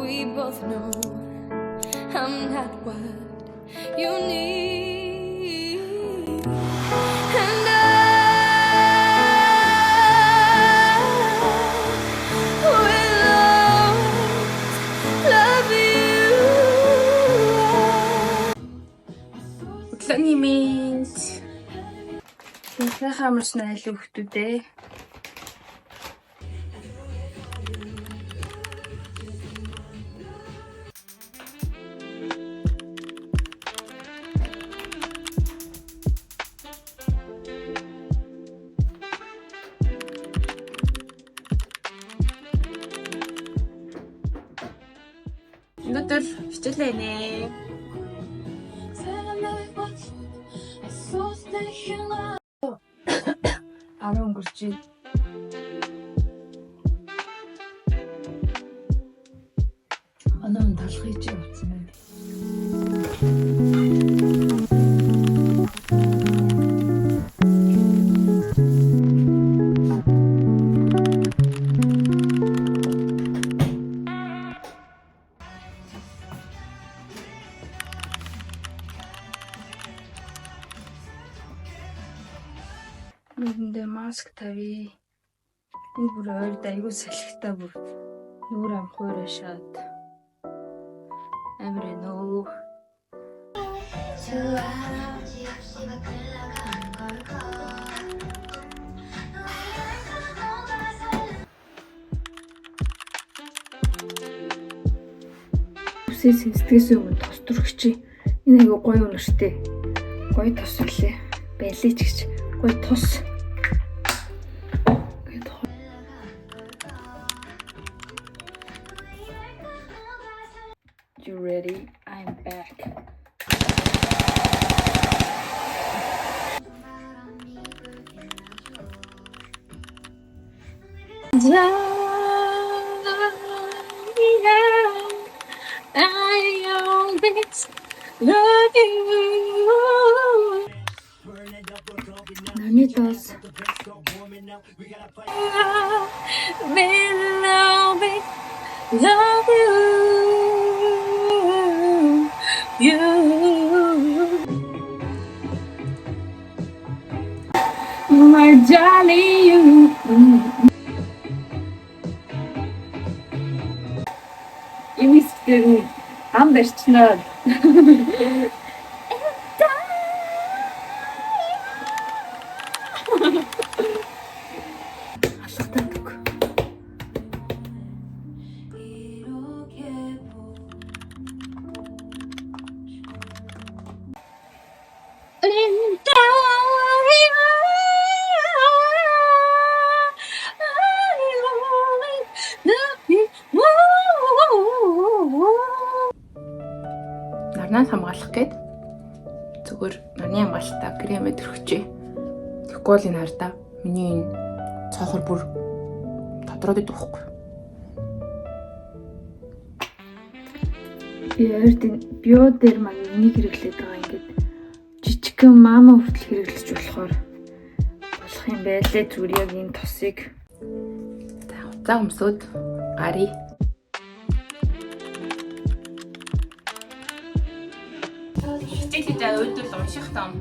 we both know I'm not what you need. And I will always love you. Өглөөний мэнд. Сайхан амарч найл хүүхдүүдээ. Өнөөдөр хичээлээ нэ. 10 өнгөрч байна. Манай талхыг чи утсан байна. Нүдэндээ маск тавья. Энэ бүр ойрд аягүй салхитай бүр нүүр амхуураа шаад. Амар нөө. Үсээ сэтгэсээ өмнө тосдорч чи. Энэ аягүй гоё үнэртэй. Гоё тосрлээ. Байлээ ч гэж. Гоё тос. You ready? I'm back. I always love you. Nani does? Will always love you. My darling, you. You missed me. I'm the stud. Нарнаас хамгаалах гээд зүгээр нарны хамгаалалтаа кремэд өргөчээ. Тэгэхгүй бол энэ хардаа миний энэ цоохор бүр тодроод идэх байхгүй. Би ойрын биодермаг энийг хэрэглээд байгаа ингээд жижигхэн мама хүртэл хэрэглэж болохоор болох юм байлээ. Зүгээр яг энэ тосыг хуцаа өмсөд гарыг. Хичээлээ өдөр л унших таа.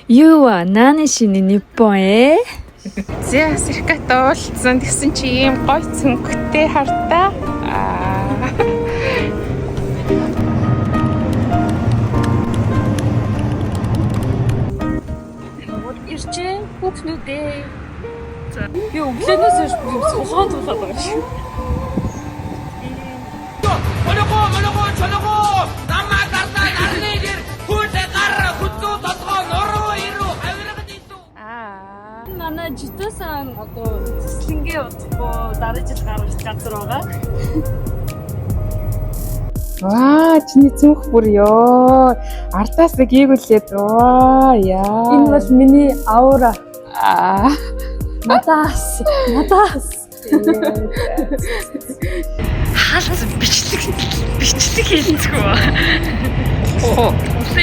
You are Nanishi-ний Nippon ээ. Зэ сэркат уулзсан тэгсэн чи ийм гоё цөнгөтэй хартаа. Ирчээ хүүхнүүдээ. Юу өглөөнөөс хойш бүр сулгаад байгаа шүү. Молоко намаа дасаа нарны гэр хүүтэй гараа хүтүү толгоо нуруу ирүү хавиргад идүү. Манай житосан одоо цэслэнгээ удахгүй дараа жил гаргаж газар байгаа. Ваа, чиний цүнх бүр ёо. Артаас гээгүүлээд ваа яа. Энэ бол миний аура. Надаас. Хаалт бичлэг хийлцгөө. Усы.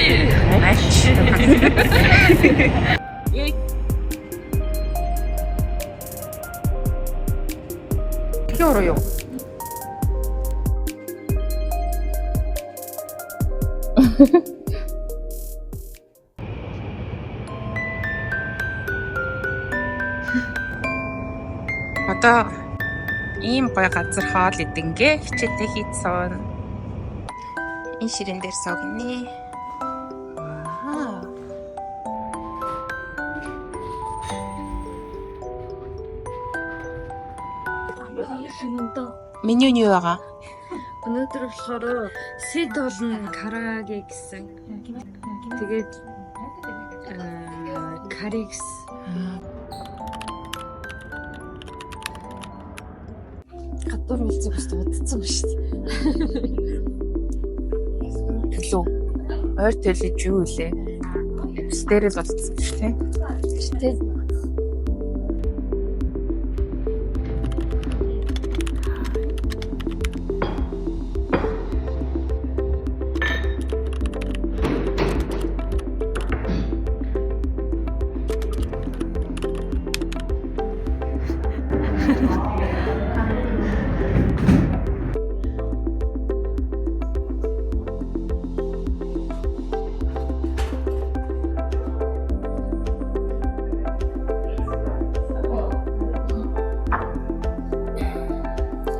어려요. Одоо ийм гоё газар хоол идэнгээ хичээтэй хийцэн. Энэ ширээн дээр согны. Меню нь юу байгаа? Өнөөдөр болохоор сэд болон караге гэсэн. Тэгээд карикс. Гадуур үлзэг бас удацсан ба шүү дээ. Төлөө. Ойр төлөж юу үлээ? Бус дээр л болцсон шүү дээ. Тэ.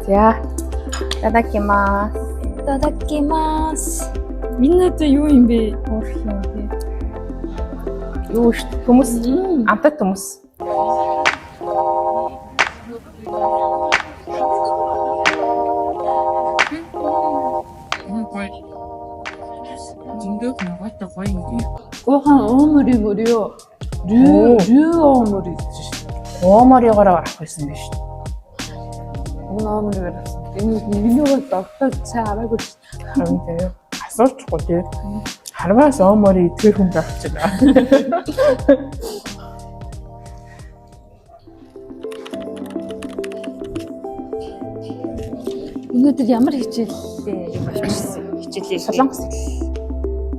За. Тадакимас. Тадакимас. Минутаа юу юм бэ? Юу шүү дээ. Хүмүүс амтад хүмүүс. Зиндэг наваатай гоё юм. Гохан оомори мөрөө. Рүү оомори гэж шүү. Ооморигоор авах байсан биш. Оомори мөрөө. Энэ минийгоо доктор цаа аваагүй шүү. Харин тэгээ асуучихгүй тий. Харваас оомори тэр хүн авчих. Өнөөдөр ямар хичээлээ болчихсон? Хичээлээ Солонгос.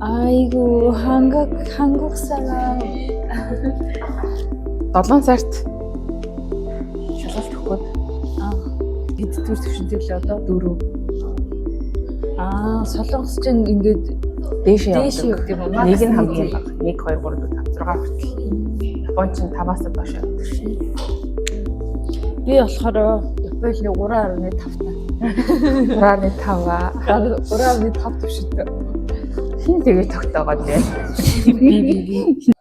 Айгу хангак сараа 7 сард шалгалт өгөхөд Хэд төр төвшөнтэй л одоо 4. солонгос чинь ингээд дээш дээш явдаг. явдаг юм уу? Нэг нь хамгийн бага. 1 2 3 4 5 6 хүртэл. Япон чинь 5-аас доош явдаг шээ. би болохоор Японы 3.5 та. 3.5 төвшөнтэй. Хин тэгээ тогтоогоод байна. Би.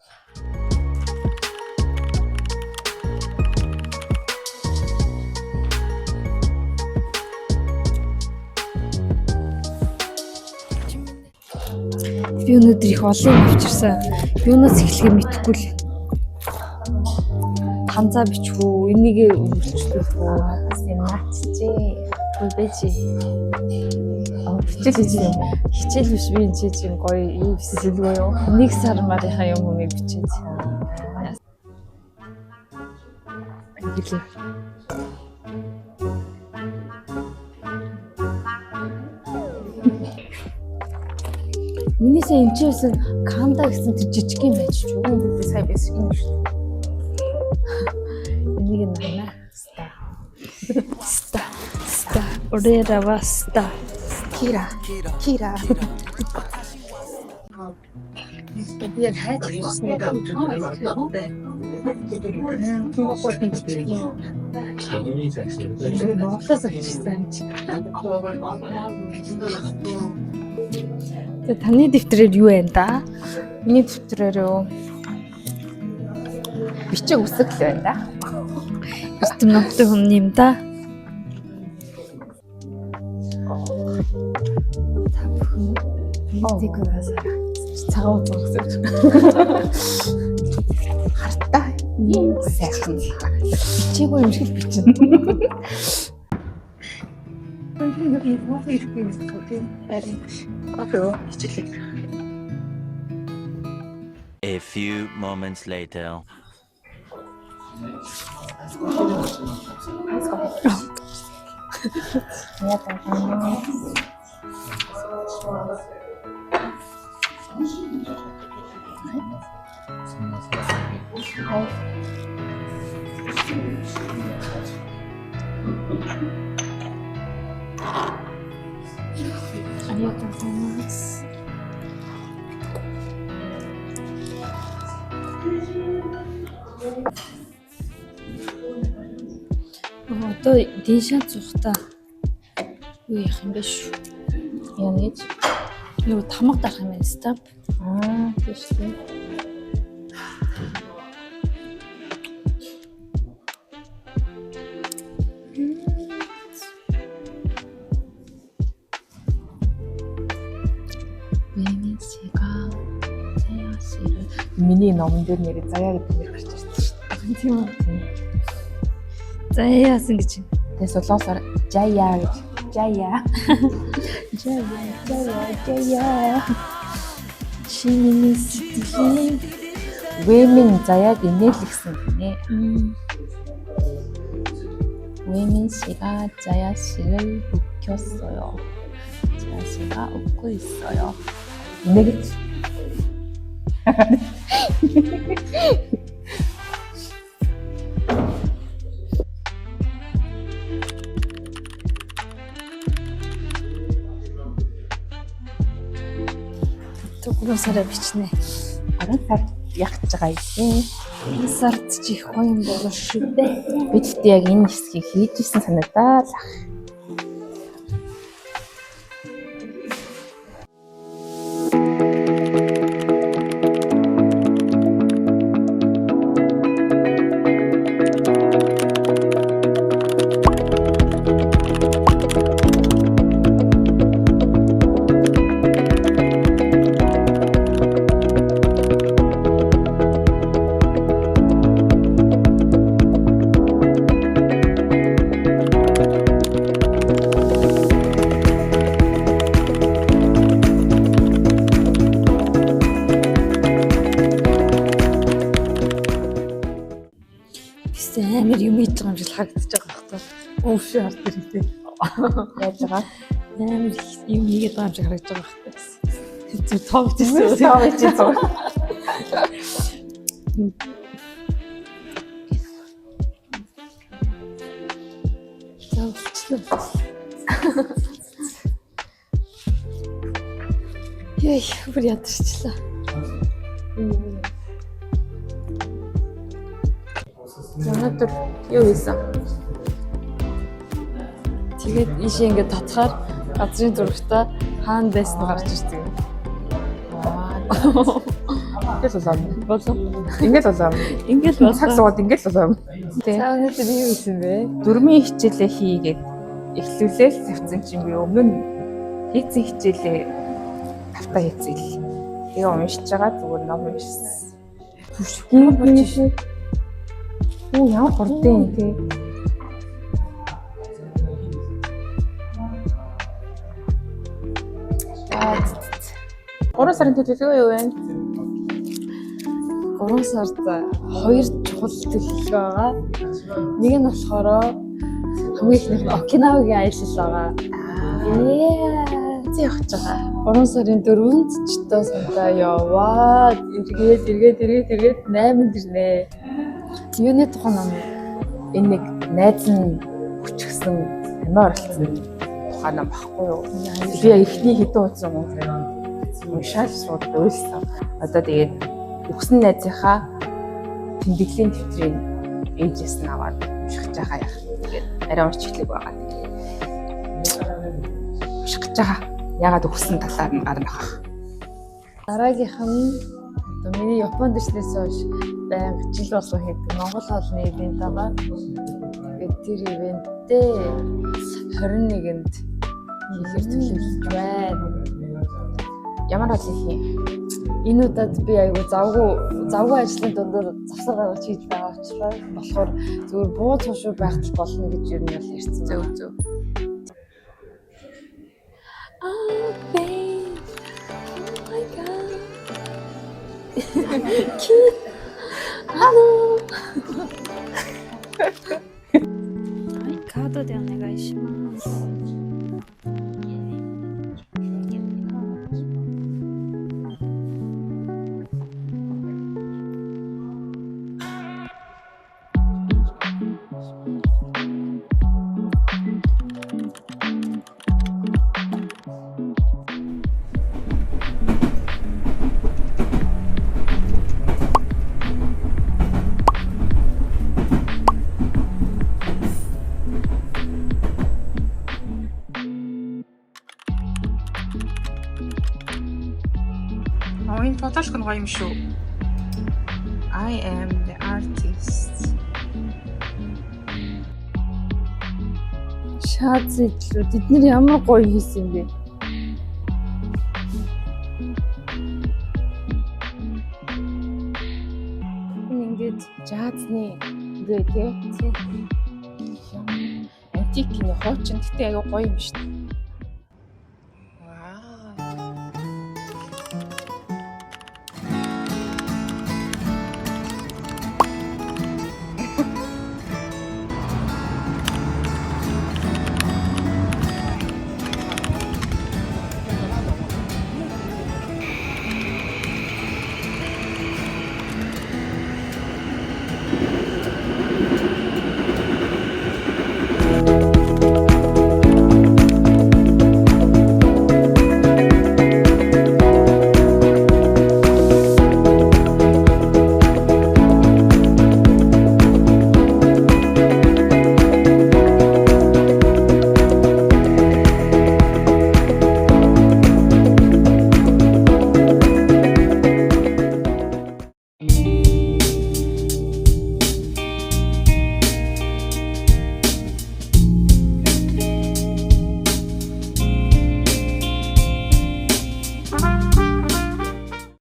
Би өнөөдөр их олон юм авчирсан. Юунаас эхлэхээ мэдэхгүй л. Ханзаа бичвүү, энийг үргэлжлүүлэх үү? Сэмнатчээ. Бэжи. Хичээл юм. Хичээл биш би энэ чинь гоё юу бисэлгүй юу? Нэг сар марийнхаа юм юмыг бичээд. Гэлээ. Миний сая эмчээсэн Канда гэсэн тэр жижиг юм байж ч юу? Би сая байсан юм шүү. Энийг нана. Ста. Орера васта. Кира. Би хайж ирсэн юм. Тэгээ таны дэвтрээр юу байна да? Миний дэвтрээр юу? Бичиг үсэг л байна да. Бистэн номтой хүн юм да. Тийг уусаа. Цагаан уусаа. Хартаа. Ийм сайхан. Бичээгүй юм шиг бичнэ. A few moments later. 아리가또 고자이마스. Одоо дэншаа зуухтаа юу яах юм бэ шүү? Яа гэж? Юу тамга дарах юм байна стап. Тийм шүү дээ. Венеси가 자야시를 миний номон дээр нэрээ заяа гэдэг нэр гарч ирсэн шүү дээ. Тийм үү? За яасан гэж юм. Тэгээ солоосоор Жая гэж. Жая. Жая. Чиний сэтгэлийн Вэмин заяаг инээлгсэн гинэ. Вэмин 씨가 자야 씨를 웃겼어요. 자야 씨가 웃고 있어요. 인내겠지. Төгрөөсөө бичнэ. Орон сард ягч байгаа юм. Энэ сард чи их гоё юм болоо шүү дээ. Би ч яг энэ хэсгийг хийж исэн санагдаа л ах. Амар юм хийж байгаа юм шиг харагдаж байгаа байхгүй. Өвшөө ард ирээ. Яаж байгаа? Амар юм хийгээд байгаа юм шиг харагдаж байгаа байхгүй. Зүг тоогдчихсэн. Тоогдчихсон. Завчлаа. Яй, бүр ядарчлаа. Өнөөдөр юу хийсэн? Тэгээд ийшээ ингээд татхаар газрын зурагтаа хаана байсан нь гарч ирсэн юм. Ингээл болоо. Болоо. Ингээл болоо. Ингээд Цаг суугаад ингээл болоо. Тэ. За өнөөдөр юу хийсэн бэ? Дөрмийн хичээлээ хийгээд эхлүүлээл тавьсан чинь би өмнө нь хийсэн хичээлээ тавтаа хийсэн л. Тэгээ уншиж байгаа зүгээр ном уншсан. Түшгийн бочиш. Оо ямар хурдан тий. 3 сарын төлөвлөгөө юу вэ? 3 сард 2 чухал төлөвлөгөө байгаа. Нэг нь болохоор хамгийн ихнийх нь Окинавагийн аялал байгаа. Явах гэж байгаа. 3 сарын 4-нд читоо сандаа яваад эргээд 8-нд ирнэ. Юуны тухай ном? Энэ нэг найз нь хүчгсэн амиа оролцсон тухай ном баггүй юу? Би эхний хэдэн удаа уншаал сууд ойлсон. Одоо тэгээд өгсөн найзынхаа тэмдэглэлийн тэмдрийг ээжээс нь аваад уншиж байгаа яах. Тэгээд арай уншчихлэг байгаа. Уншиж байгаа. Ягаад өгсөн талаар нь гарна хаа. Дараагийнх нь одоо миний Японд ирснээс хойш байнга жил болгон хийдэг Монгол хоолны ивент байгаа. Тэгээд тэр ивентээ 21-нд хийхээр төлөвлөж байна. Ямар бол их юм? Энэ удаад би айгу завгүй ажлын дундаар завсар гаргаж хийж байгаа учраас болохоор зөвхөн буу цуушгүй байхад болно гэж юу нь бол ярьсан. Зөв. Oh babe, oh my god. Hello. はい、カードでお願いします。Энэ фотошк нь гоё юм шүү. I am the artist. Шаац идлүүд эдгээр ямар гоё хийсэн юм бэ? Ингээд жазны ингээ тий. Антикийн хуучин гэхдээ аюу гоё юм шүү дээ.